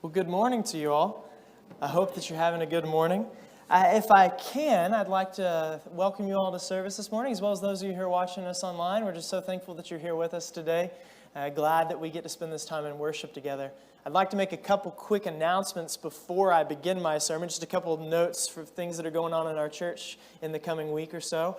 Well, good morning to you all. I hope that you're having a good morning. If I can, I'd like to welcome you all to service this morning, as well as those of you who are watching us online. We're just so thankful that you're here with us today. Glad that we get to spend this time in worship together. I'd like to make a couple quick announcements before I begin my sermon, just a couple of notes for things that are going on in our church in the coming week or so.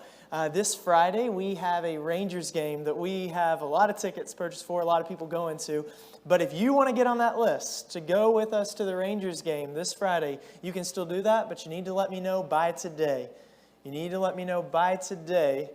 This Friday, we have a Rangers game that we have a lot of tickets purchased for, a lot of people going to. But if you want to get on that list to go with us to the Rangers game this Friday, you can still do that, but you need to let me know by today. You need to let me know by today.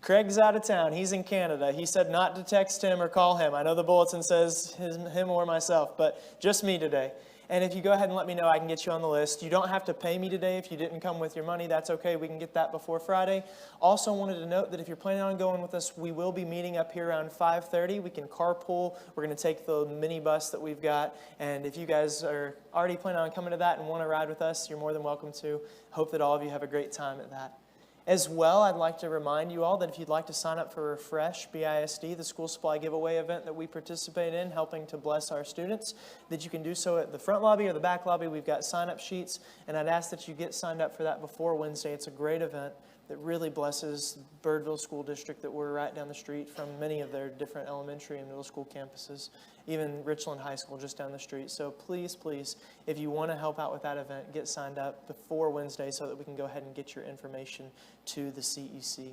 Craig's out of town. He's in Canada. He said not to text him or call him. I know the bulletin says him or myself, but just me today. And if you go ahead and let me know, I can get you on the list. You don't have to pay me today if you didn't come with your money. That's okay. We can get that before Friday. Also wanted to note that if you're planning on going with us, we will be meeting up here around 5:30. We can carpool. We're going to take the minibus that we've got. And if you guys are already planning on coming to that and want to ride with us, you're more than welcome to. Hope that all of you have a great time at that. As well, I'd like to remind you all that if you'd like to sign up for Refresh BISD, the school supply giveaway event that we participate in, helping to bless our students, that you can do so at the front lobby or the back lobby. We've got sign-up sheets, and I'd ask that you get signed up for that before Wednesday. It's a great event that really blesses Birdville School District that we're right down the street from many of their different elementary and middle school campuses, even Richland High School just down the street. So please, please, if you want to help out with that event, get signed up before Wednesday so that we can go ahead and get your information to the CEC.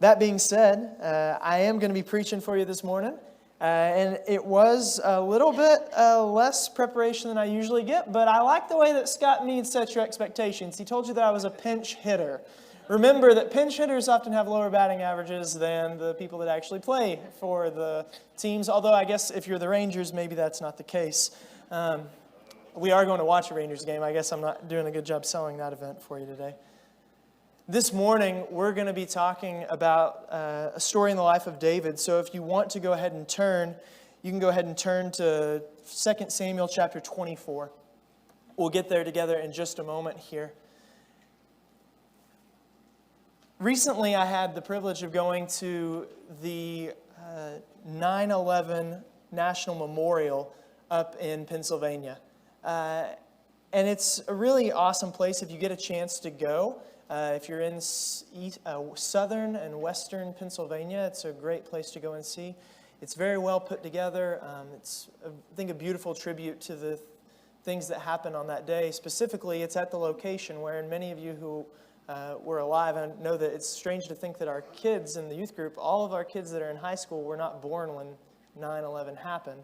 That being said, I am going to be preaching for you this morning. And it was a little bit less preparation than I usually get, but I like the way that Scott Mead set your expectations. He told you that I was a pinch hitter. Remember that pinch hitters often have lower batting averages than the people that actually play for the teams, although I guess if you're the Rangers, maybe that's not the case. We are going to watch a Rangers game. I guess I'm not doing a good job selling that event for you today. This morning, we're going to be talking about a story in the life of David. So if you want to go ahead and turn, you can go ahead and turn to 2 Samuel chapter 24. We'll get there together in just a moment here. Recently, I had the privilege of going to the 9/11 National Memorial up in Pennsylvania. And it's a really awesome place if you get a chance to go. If you're in southern and western Pennsylvania, it's a great place to go and see. It's very well put together. It's, I think, a beautiful tribute to the things that happened on that day. Specifically, it's at the location where many of you who were alive, I know that it's strange to think that our kids in the youth group, all of our kids that are in high school were not born when 9/11 happened.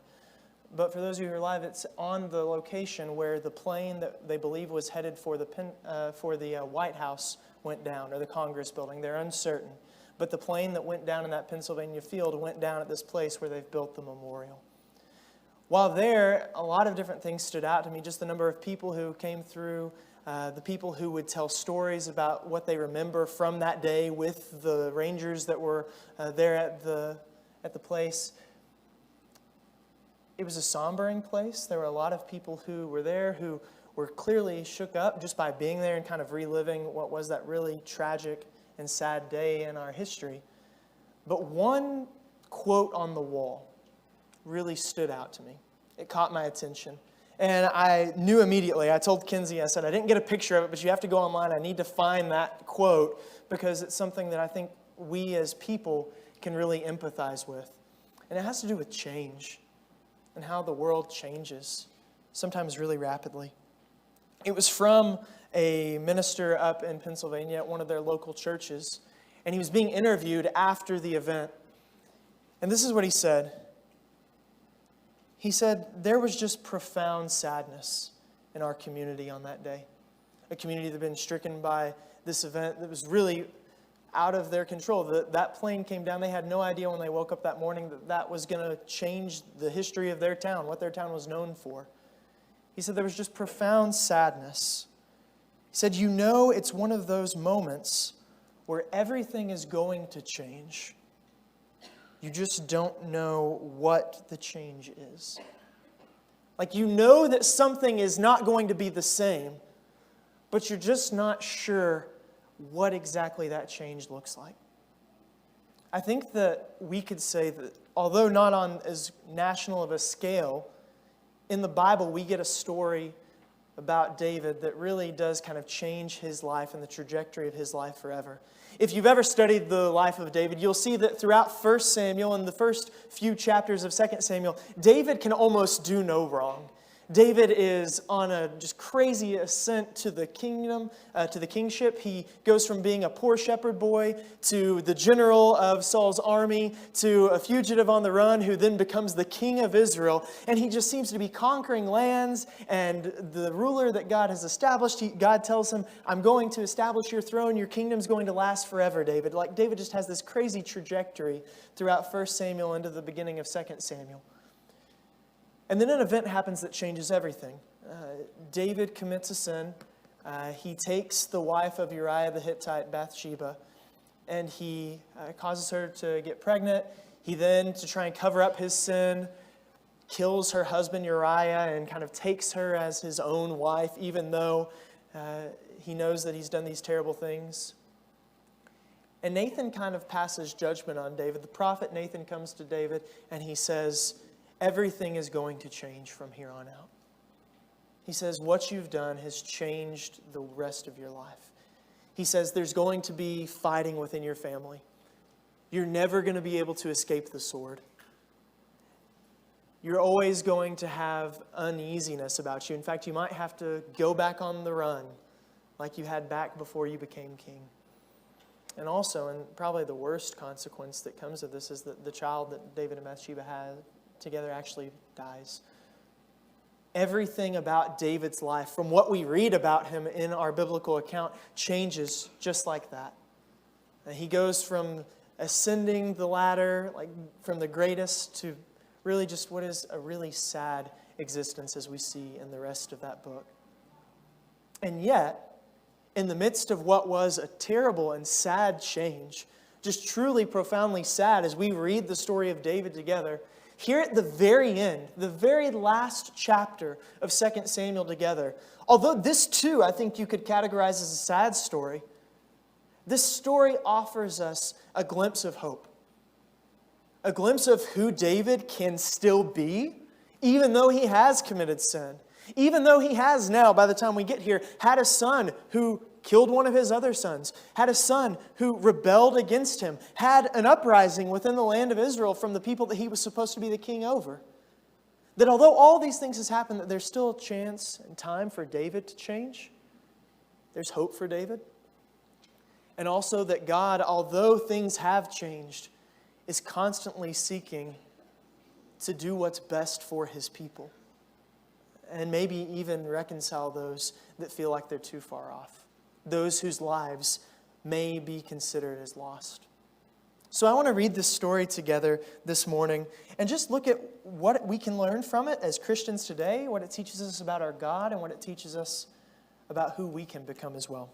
But for those of you who are alive, it's on the location where the plane that they believe was headed for the White House went down, or the Congress building. They're uncertain. But the plane that went down in that Pennsylvania field went down at this place where they've built the memorial. While there, a lot of different things stood out to me. Just the number of people who came through, the people who would tell stories about what they remember from that day with the Rangers that were there at the place. It was a sombering place. There were a lot of people who were there who were clearly shook up just by being there and kind of reliving what was that really tragic and sad day in our history. But one quote on the wall really stood out to me. It caught my attention. And I knew immediately. I told Kinsey, I said, I didn't get a picture of it, but you have to go online. I need to find that quote because it's something that I think we as people can really empathize with. And it has to do with change and how the world changes, sometimes really rapidly. It was from a minister up in Pennsylvania at one of their local churches, and he was being interviewed after the event. And this is what he said. He said, there was just profound sadness in our community on that day. A community that had been stricken by this event that was really out of their control. That plane came down. They had no idea when they woke up that morning that that was going to change the history of their town, what their town was known for. He said there was just profound sadness. He said, you know, it's one of those moments where everything is going to change. You just don't know what the change is. Like you know that something is not going to be the same, but you're just not sure what exactly that change looks like. I think that we could say that, although not on as national of a scale, in the Bible, we get a story about David that really does kind of change his life and the trajectory of his life forever. If you've ever studied the life of David, you'll see that throughout 1 Samuel and the first few chapters of 2 Samuel, David can almost do no wrong. David is on a just crazy ascent to the kingdom, to the kingship. He goes from being a poor shepherd boy to the general of Saul's army to a fugitive on the run who then becomes the king of Israel. And he just seems to be conquering lands and the ruler that God has established. God tells him, I'm going to establish your throne. Your kingdom's going to last forever, David. Like David just has this crazy trajectory throughout 1 Samuel into the beginning of 2 Samuel. And then an event happens that changes everything. David commits a sin. He takes the wife of Uriah the Hittite, Bathsheba, and he causes her to get pregnant. He then, to try and cover up his sin, kills her husband Uriah and kind of takes her as his own wife, even though he knows that he's done these terrible things. And Nathan kind of passes judgment on David. The prophet Nathan comes to David and he says, everything is going to change from here on out. He says, what you've done has changed the rest of your life. He says, there's going to be fighting within your family. You're never going to be able to escape the sword. You're always going to have uneasiness about you. In fact, you might have to go back on the run like you had back before you became king. And also, and probably the worst consequence that comes of this is that the child that David and Bathsheba had together actually dies. Everything about David's life, from what we read about him in our biblical account, changes just like that. And he goes from ascending the ladder, like from the greatest, to really just what is a really sad existence as we see in the rest of that book. And yet, in the midst of what was a terrible and sad change, just truly profoundly sad as we read the story of David together, here at the very end, the very last chapter of 2 Samuel together, although this too I think you could categorize as a sad story, this story offers us a glimpse of hope. A glimpse of who David can still be, even though he has committed sin. Even though he has now, by the time we get here, had a son who killed one of his other sons, had a son who rebelled against him, had an uprising within the land of Israel from the people that he was supposed to be the king over. That although all these things has happened, that there's still a chance and time for David to change. There's hope for David. And also that God, although things have changed, is constantly seeking to do what's best for his people. And maybe even reconcile those that feel like they're too far off. Those whose lives may be considered as lost. So I want to read this story together this morning and just look at what we can learn from it as Christians today, what it teaches us about our God, and what it teaches us about who we can become as well.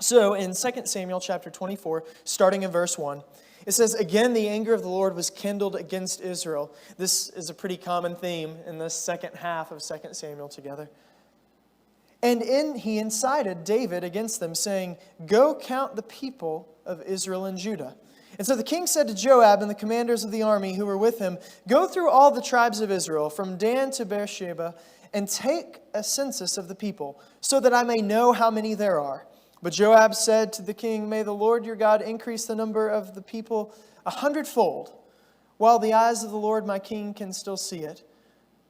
So in 2 Samuel chapter 24, starting in verse 1, it says, "Again, the anger of the Lord was kindled against Israel." This is a pretty common theme in the second half of 2 Samuel together. "And he incited David against them, saying, 'Go count the people of Israel and Judah.' And so the king said to Joab and the commanders of the army who were with him, 'Go through all the tribes of Israel, from Dan to Beersheba, and take a census of the people, so that I may know how many there are.' But Joab said to the king, 'May the Lord your God increase the number of the people 100-fold, while the eyes of the Lord my king can still see it.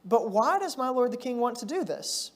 But why does my lord the king want to do this?'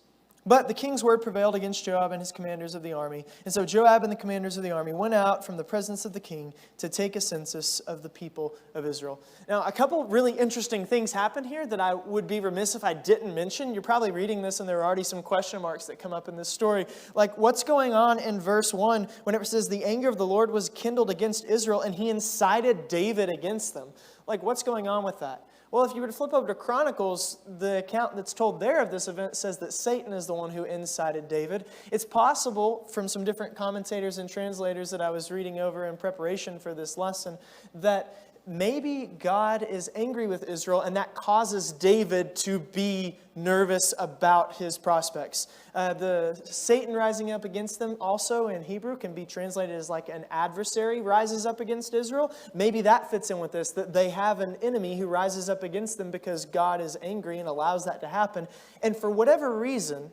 But the king's word prevailed against Joab and his commanders of the army. And so Joab and the commanders of the army went out from the presence of the king to take a census of the people of Israel." Now, a couple really interesting things happen here that I would be remiss if I didn't mention. You're probably reading this and there are already some question marks that come up in this story. Like, what's going on in verse 1 when it says, "The anger of the Lord was kindled against Israel, and he incited David against them"? Like, what's going on with that? Well, if you were to flip over to Chronicles, the account that's told there of this event says that Satan is the one who incited David. It's possible from some different commentators and translators that I was reading over in preparation for this lesson that maybe God is angry with Israel, and that causes David to be nervous about his prospects. The Satan rising up against them also in Hebrew can be translated as like an adversary rises up against Israel. Maybe that fits in with this, that they have an enemy who rises up against them because God is angry and allows that to happen. And for whatever reason,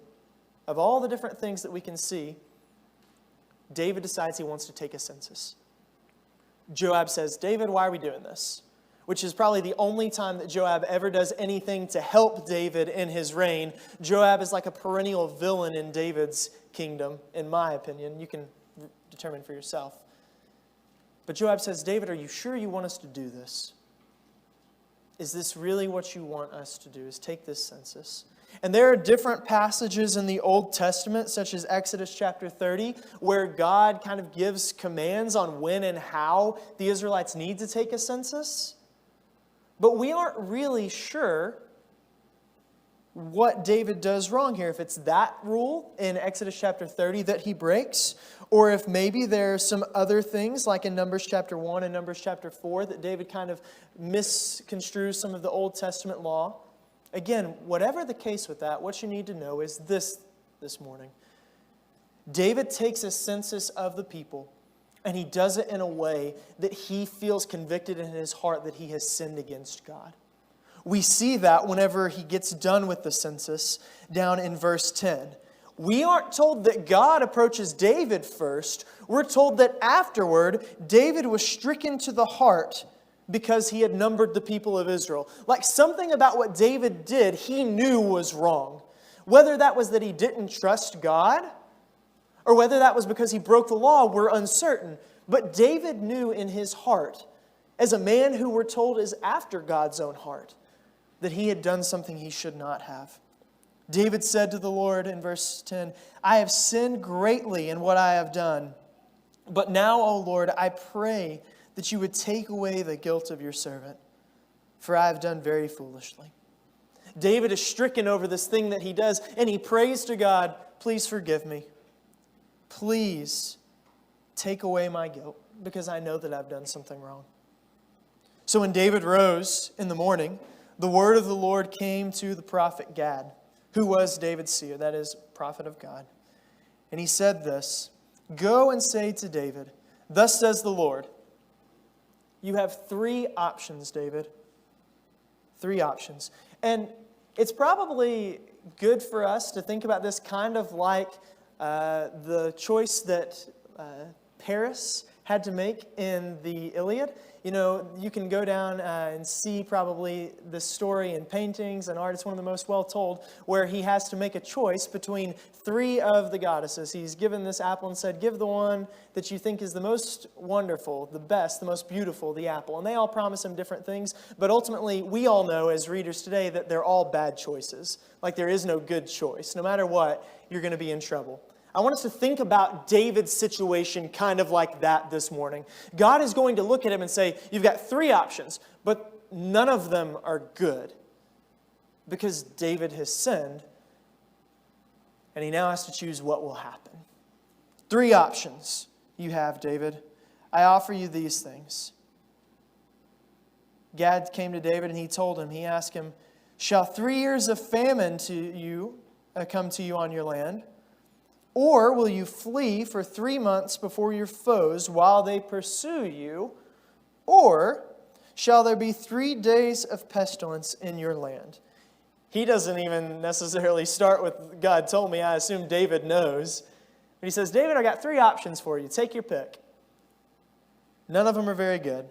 of all the different things that we can see, David decides he wants to take a census. Joab says, David, why are we doing this? Which is probably the only time that Joab ever does anything to help David in his reign. Joab is like a perennial villain in David's kingdom, in my opinion. You can determine for yourself. But Joab says, David, are you sure you want us to do this? Is this really what you want us to do, is take this census? And there are different passages in the Old Testament, such as Exodus chapter 30, where God kind of gives commands on when and how the Israelites need to take a census. But we aren't really sure what David does wrong here. If it's that rule in Exodus chapter 30 that he breaks, or if maybe there are some other things, like in Numbers chapter 1 and Numbers chapter 4, that David kind of misconstrues some of the Old Testament law. Again, whatever the case with that, what you need to know is this morning. David takes a census of the people, and he does it in a way that he feels convicted in his heart that he has sinned against God. We see that whenever he gets done with the census down in verse 10. We aren't told that God approaches David first. We're told that afterward, David was stricken to the heart because he had numbered the people of Israel. Like something about what David did, he knew was wrong. Whether that was that he didn't trust God, or whether that was because he broke the law, we're uncertain. But David knew in his heart, as a man who we're told is after God's own heart, that he had done something he should not have. David said to the Lord in verse 10, I have sinned greatly in what I have done. But now, O Lord, I pray that you would take away the guilt of your servant, for I have done very foolishly. David is stricken over this thing that he does, and he prays to God, please forgive me. Please take away my guilt, because I know that I've done something wrong. So when David rose in the morning, the word of the Lord came to the prophet Gad, who was David's seer, that is, prophet of God. And he said this, go and say to David, thus says the Lord, you have 3 options, David. 3 options. And it's probably good for us to think about this kind of like the choice that Paris had to make in the Iliad. You know, you can go down and see probably this story in paintings and art. It's one of the most well told, where he has to make a choice between 3 of the goddesses. He's given this apple and said, give the one that you think is the most wonderful, the best, the most beautiful, the apple. And they all promise him different things. But ultimately, we all know as readers today that they're all bad choices. Like there is no good choice. No matter what, you're going to be in trouble. I want us to think about David's situation kind of like that this morning. God is going to look at him and say, you've got 3 options, but none of them are good because David has sinned, and he now has to choose what will happen. 3 options you have, David. I offer you these things. Gad came to David and he told him, he asked him, shall 3 years of famine come to you on your land? Or will you flee for 3 months before your foes while they pursue you? Or shall there be 3 days of pestilence in your land? He doesn't even necessarily start with, God told me. I assume David knows. But he says, David, I got 3 options for you. Take your pick. None of them are very good.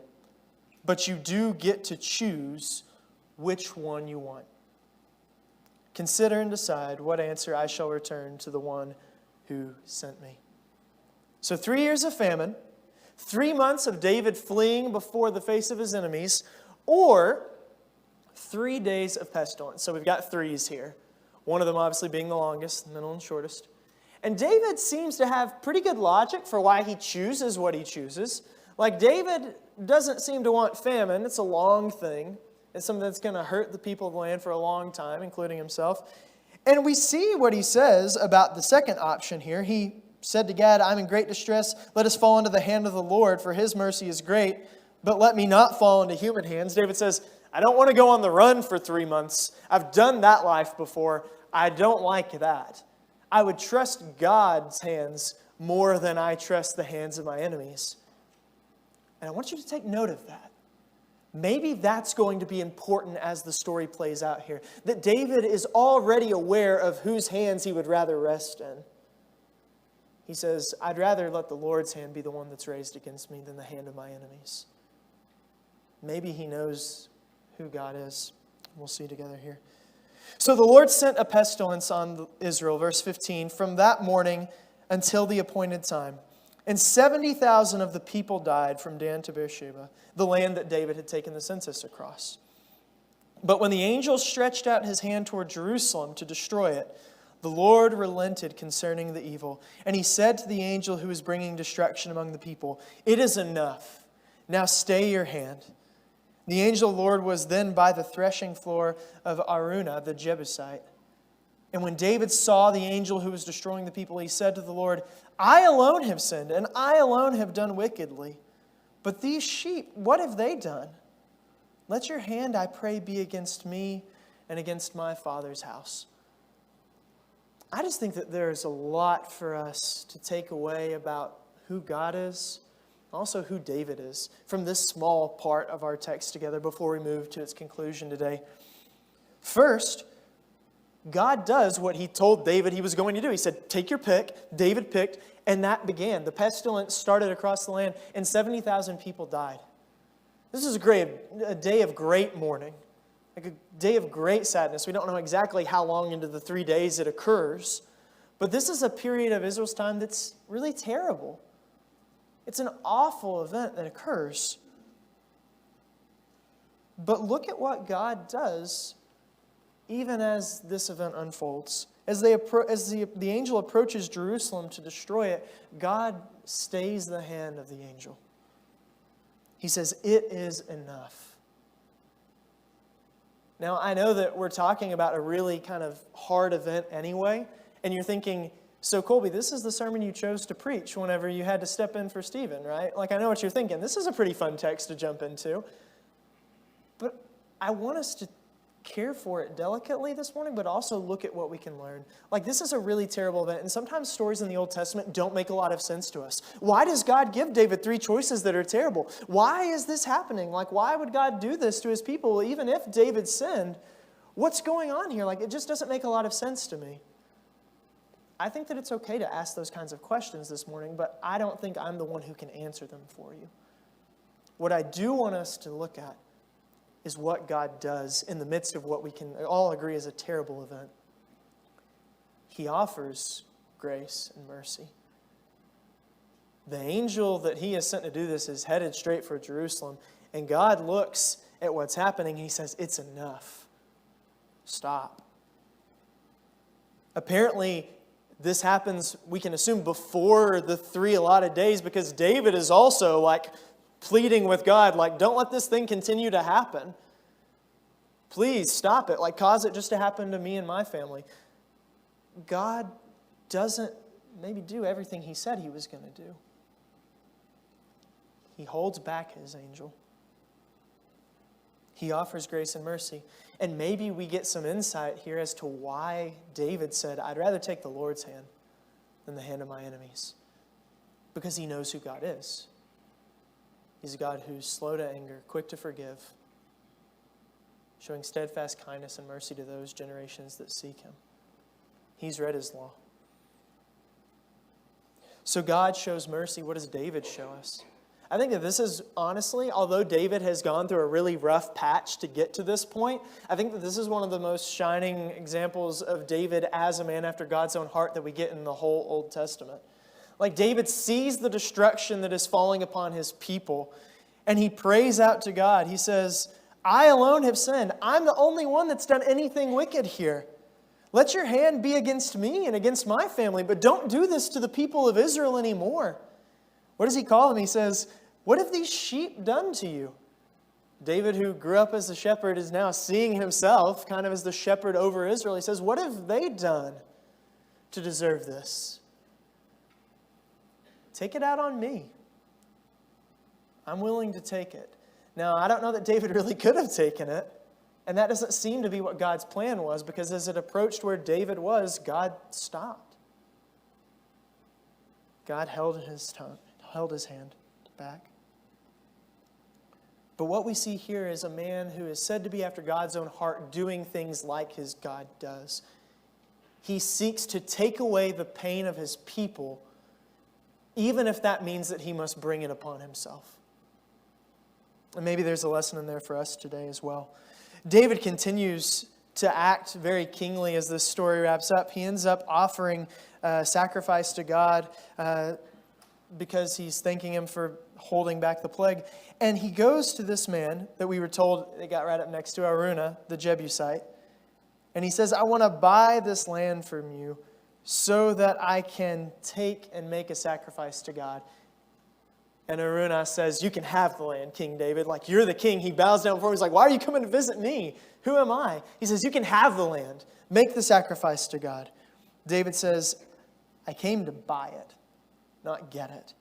But you do get to choose which one you want. Consider and decide what answer I shall return to the one who sent me. So 3 years of famine, 3 months of David fleeing before the face of his enemies, or 3 days of pestilence. So we've got 3s here. One of them obviously being the longest, the middle and shortest. And David seems to have pretty good logic for why he chooses what he chooses. Like David doesn't seem to want famine. It's a long thing. It's something that's going to hurt the people of the land for a long time, including himself. And we see what he says about the second option here. He said to Gad, I'm in great distress. Let us fall into the hand of the Lord, for his mercy is great. but let me not fall into human hands. David says, I don't want to go on the run for 3 months. I've done that life before. I don't like that. I would trust God's hands more than I trust the hands of my enemies. And I want you to take note of that. Maybe that's going to be important as the story plays out here. That David is already aware of whose hands he would rather rest in. He says, I'd rather let the Lord's hand be the one that's raised against me than the hand of my enemies. Maybe he knows who God is. We'll see together here. So the Lord sent a pestilence on Israel, verse 15, from that morning until the appointed time. And 70,000 of the people died from Dan to Beersheba, the land that David had taken the census across. But when the angel stretched out his hand toward Jerusalem to destroy it, the Lord relented concerning the evil. And he said to the angel who was bringing destruction among the people, it is enough. Now stay your hand. The angel of the Lord was then by the threshing floor of Araunah the Jebusite. And when David saw the angel who was destroying the people, he said to the Lord, I alone have sinned, and I alone have done wickedly. But these sheep, what have they done? Let your hand, I pray, be against me and against my father's house. I just think that there's a lot for us to take away about who God is, also who David is, from this small part of our text together before we move to its conclusion today. First, God does what he told David he was going to do. He said, take your pick. David picked, and that began. The pestilence started across the land, and 70,000 people died. This is a day of great mourning, like a day of great sadness. We don't know exactly how long into the 3 days it occurs, but this is a period of Israel's time that's really terrible. It's an awful event that occurs. But look at what God does even as this event unfolds. As the angel approaches Jerusalem to destroy it, God stays the hand of the angel. He says, it is enough. Now, I know that we're talking about a really kind of hard event anyway, and you're thinking, so Colby, this is the sermon you chose to preach whenever you had to step in for Stephen, right? Like, I know what you're thinking. This is a pretty fun text to jump into. But I want us to care for it delicately this morning, but also look at what we can learn. Like, this is a really terrible event, and sometimes stories in the Old Testament don't make a lot of sense to us. Why does God give David 3 choices that are terrible? Why is this happening? Like, why would God do this to his people, even if David sinned? What's going on here? Like, it just doesn't make a lot of sense to me. I think that it's okay to ask those kinds of questions this morning, but I don't think I'm the one who can answer them for you. What I do want us to look at is what God does in the midst of what we can all agree is a terrible event. He offers grace and mercy. The angel that he has sent to do this is headed straight for Jerusalem, and God looks at what's happening and he says, it's enough. Stop. Apparently, this happens, we can assume, before the 3 allotted days, because David is also like pleading with God, like, don't let this thing continue to happen. Please stop it. Like, cause it just to happen to me and my family. God doesn't maybe do everything he said he was going to do. He holds back his angel. He offers grace and mercy. And maybe we get some insight here as to why David said, I'd rather take the Lord's hand than the hand of my enemies. Because he knows who God is. He's a God who's slow to anger, quick to forgive, showing steadfast kindness and mercy to those generations that seek him. He's read his law. So God shows mercy. What does David show us? I think that this is, honestly, although David has gone through a really rough patch to get to this point, I think that this is one of the most shining examples of David as a man after God's own heart that we get in the whole Old Testament. Like, David sees the destruction that is falling upon his people, and he prays out to God. He says, I alone have sinned. I'm the only one that's done anything wicked here. Let your hand be against me and against my family, but don't do this to the people of Israel anymore. What does he call them? He says, what have these sheep done to you? David, who grew up as a shepherd, is now seeing himself kind of as the shepherd over Israel. He says, what have they done to deserve this? Take it out on me. I'm willing to take it. Now, I don't know that David really could have taken it. And that doesn't seem to be what God's plan was, because as it approached where David was, God stopped. God held his hand back. But what we see here is a man who is said to be after God's own heart, doing things like his God does. He seeks to take away the pain of his people, even if that means that he must bring it upon himself. And maybe there's a lesson in there for us today as well. David continues to act very kingly as this story wraps up. He ends up offering sacrifice to God because he's thanking him for holding back the plague. And he goes to this man that we were told, it got right up next to Araunah, the Jebusite. And he says, I want to buy this land from you so that I can take and make a sacrifice to God. And Araunah says, you can have the land, King David. Like, you're the king. He bows down before him. He's like, why are you coming to visit me? Who am I? He says, you can have the land. Make the sacrifice to God. David says, I came to buy it, not get it.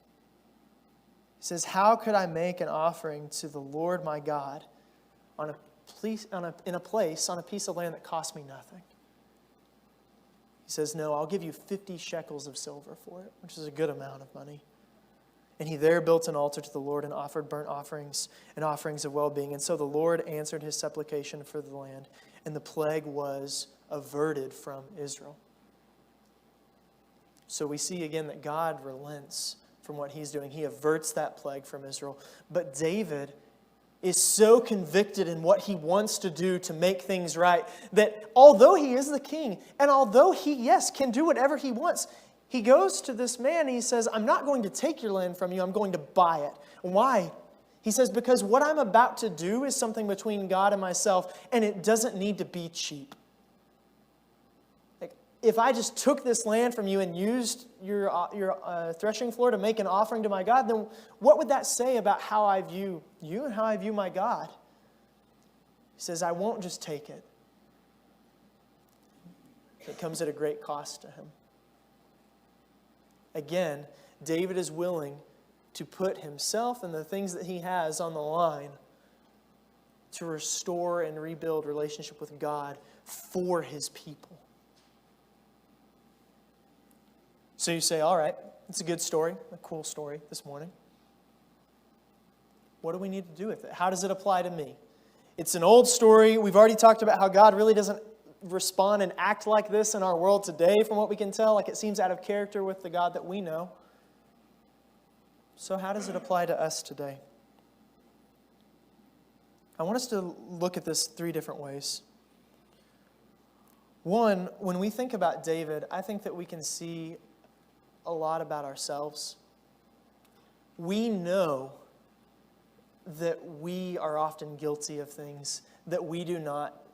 He says, how could I make an offering to the Lord my God on a piece of land that cost me nothing? He says, no, I'll give you 50 shekels of silver for it, which is a good amount of money. And he there built an altar to the Lord and offered burnt offerings and offerings of well-being. And so the Lord answered his supplication for the land, and the plague was averted from Israel. So we see again that God relents from what he's doing. He averts that plague from Israel. But David is so convicted in what he wants to do to make things right that although he is the king, and although he, yes, can do whatever he wants, he goes to this man and he says, I'm not going to take your land from you, I'm going to buy it. Why? He says, because what I'm about to do is something between God and myself, and it doesn't need to be cheap. Like, if I just took this land from you and used your threshing floor to make an offering to my God, then what would that say about how I view you and how I view my God? He says, I won't just take it. It comes at a great cost to him. Again, David is willing to put himself and the things that he has on the line to restore and rebuild relationship with God for his people. So you say, all right, it's a good story, a cool story this morning. What do we need to do with it? How does it apply to me? It's an old story. We've already talked about how God really doesn't respond and act like this in our world today, from what we can tell. Like, it seems out of character with the God that we know. So how does it apply to us today? I want us to look at this 3 different ways. One, when we think about David, I think that we can see a lot about ourselves. We know that we are often guilty of things that we do not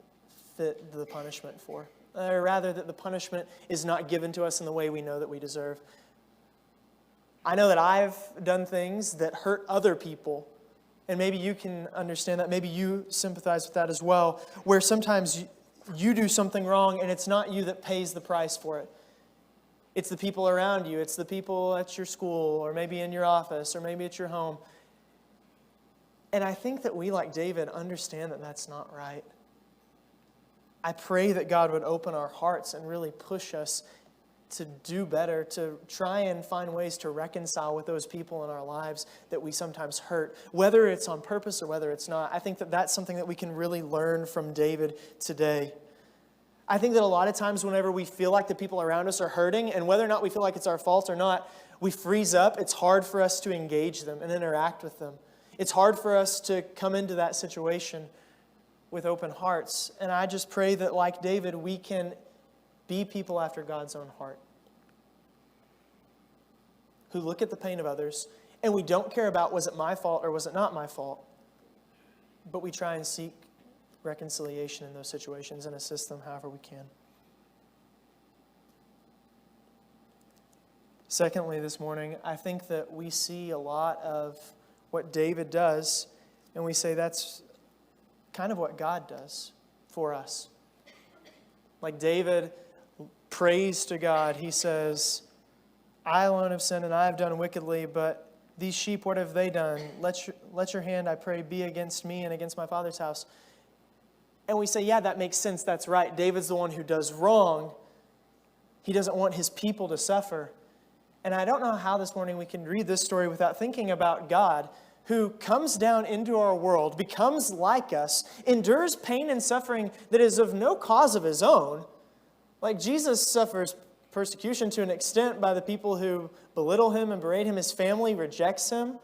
fit the punishment for. Or rather, that the punishment is not given to us in the way we know that we deserve. I know that I've done things that hurt other people, and maybe you can understand that. Maybe you sympathize with that as well, where sometimes you do something wrong and it's not you that pays the price for it. It's the people around you. It's the people at your school, or maybe in your office, or maybe at your home. And I think that we, like David, understand that that's not right. I pray that God would open our hearts and really push us to do better, to try and find ways to reconcile with those people in our lives that we sometimes hurt, whether it's on purpose or whether it's not. I think that that's something that we can really learn from David today. I think that a lot of times whenever we feel like the people around us are hurting, and whether or not we feel like it's our fault or not, we freeze up. It's hard for us to engage them and interact with them. It's hard for us to come into that situation with open hearts. And I just pray that, like David, we can be people after God's own heart, who look at the pain of others, and we don't care about, was it my fault or was it not my fault? But we try and seek reconciliation in those situations and assist them however we can. Secondly, this morning, I think that we see a lot of what David does, and we say that's kind of what God does for us. Like David prays to God. He says, I alone have sinned and I have done wickedly, but these sheep, what have they done? Let your hand, I pray, be against me and against my father's house. And we say, yeah, that makes sense. That's right. David's the one who does wrong. He doesn't want his people to suffer. And I don't know how this morning we can read this story without thinking about God, who comes down into our world, becomes like us, endures pain and suffering that is of no cause of his own. Like Jesus suffers persecution to an extent by the people who belittle him and berate him. His family rejects him.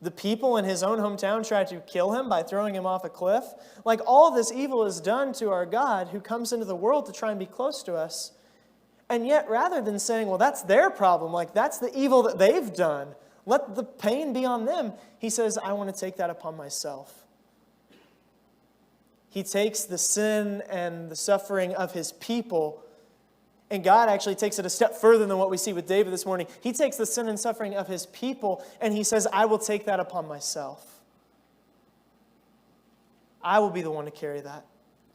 The people in his own hometown try to kill him by throwing him off a cliff. Like all of this evil is done to our God who comes into the world to try and be close to us. And yet, rather than saying, well, that's their problem, like that's the evil that they've done, let the pain be on them, he says, I want to take that upon myself. He takes the sin and the suffering of his people, and God actually takes it a step further than what we see with David this morning. He takes the sin and suffering of his people, and he says, I will take that upon myself. I will be the one to carry that,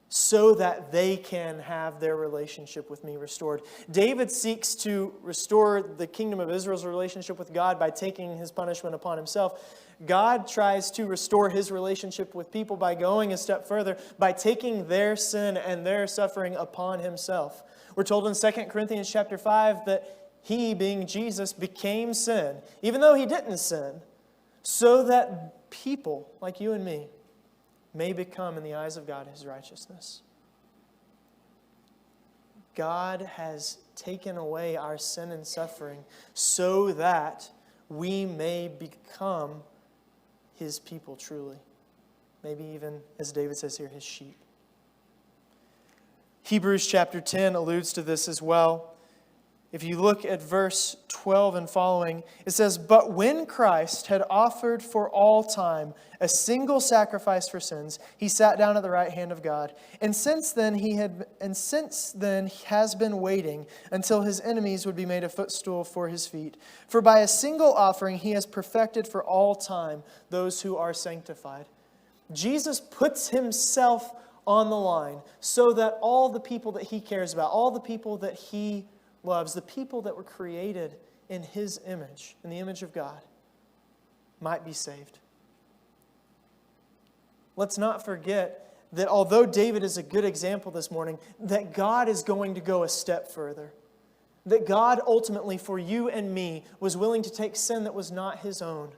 so that they can have their relationship with me restored. David seeks to restore the kingdom of Israel's relationship with God by taking his punishment upon himself. God tries to restore his relationship with people by going a step further, by taking their sin and their suffering upon himself. We're told in 2 Corinthians chapter 5 that he, being Jesus, became sin, even though he didn't sin, so that people like you and me may become, in the eyes of God, his righteousness. God has taken away our sin and suffering so that we may become his people truly. Maybe even, as David says here, his sheep. Hebrews chapter 10 alludes to this as well. If you look at verse 12 and following, it says, But when Christ had offered for all time a single sacrifice for sins, he sat down at the right hand of God. And since then has been waiting until his enemies would be made a footstool for his feet. For by a single offering he has perfected for all time those who are sanctified. Jesus puts himself on the line so that all the people that he cares about, all the people that he loves, the people that were created in his image, in the image of God, might be saved. Let's not forget that although David is a good example this morning, that God is going to go a step further. That God ultimately, for you and me, was willing to take sin that was not his own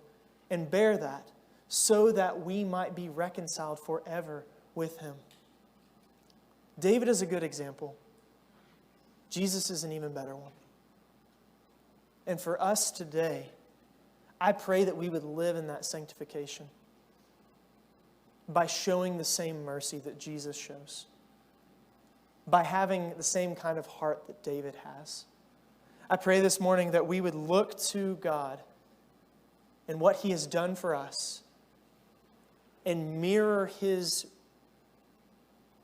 and bear that so that we might be reconciled forever with him. David is a good example. Jesus is an even better one. And for us today, I pray that we would live in that sanctification by showing the same mercy that Jesus shows, by having the same kind of heart that David has. I pray this morning that we would look to God and what he has done for us and mirror his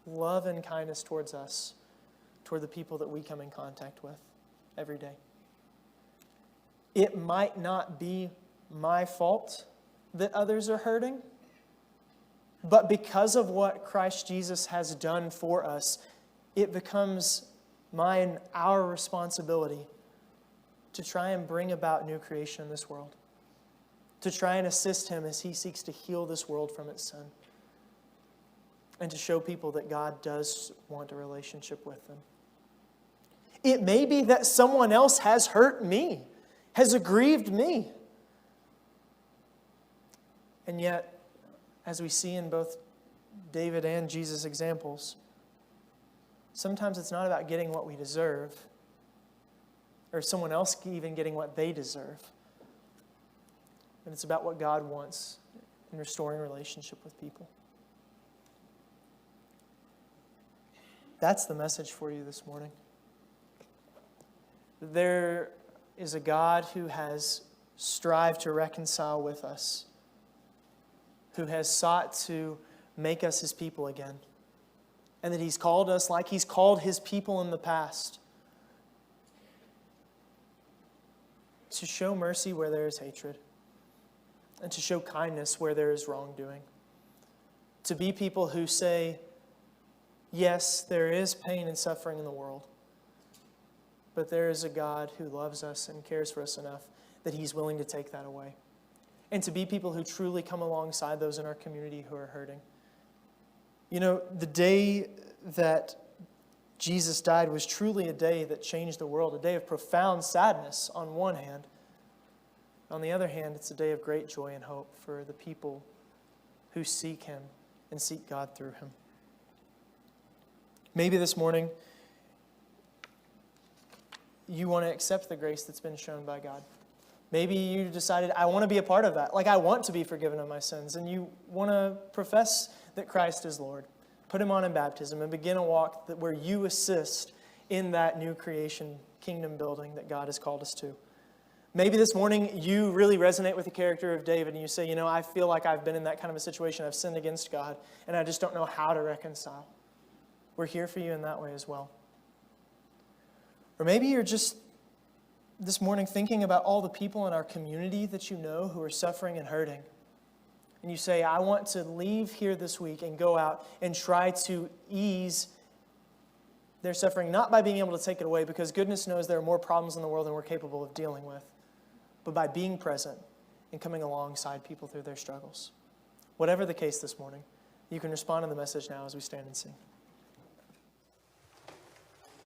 love and kindness towards us, toward the people that we come in contact with every day. It might not be my fault that others are hurting, but because of what Christ Jesus has done for us, it becomes our responsibility to try and bring about new creation in this world, to try and assist him as he seeks to heal this world from its sin, and to show people that God does want a relationship with them. It may be that someone else has hurt me, has aggrieved me. And yet, as we see in both David and Jesus' examples, sometimes it's not about getting what we deserve, or someone else even getting what they deserve. But it's about what God wants in restoring relationship with people. That's the message for you this morning. There is a God who has strived to reconcile with us, who has sought to make us his people again, and that he's called us like he's called his people in the past, to show mercy where there is hatred, and to show kindness where there is wrongdoing, to be people who say, yes, there is pain and suffering in the world, but there is a God who loves us and cares for us enough that He's willing to take that away. And to be people who truly come alongside those in our community who are hurting. You know, the day that Jesus died was truly a day that changed the world, a day of profound sadness on one hand. On the other hand, it's a day of great joy and hope for the people who seek Him and seek God through Him. Maybe this morning you want to accept the grace that's been shown by God. Maybe you decided, I want to be a part of that. Like, I want to be forgiven of my sins. And you want to profess that Christ is Lord. Put Him on in baptism and begin a walk where you assist in that new creation kingdom building that God has called us to. Maybe this morning you really resonate with the character of David and you say, you know, I feel like I've been in that kind of a situation. I've sinned against God and I just don't know how to reconcile. We're here for you in that way as well. Or maybe you're just this morning thinking about all the people in our community that you know who are suffering and hurting. And you say, I want to leave here this week and go out and try to ease their suffering, not by being able to take it away, because goodness knows there are more problems in the world than we're capable of dealing with, but by being present and coming alongside people through their struggles. Whatever the case this morning, you can respond to the message now as we stand and sing.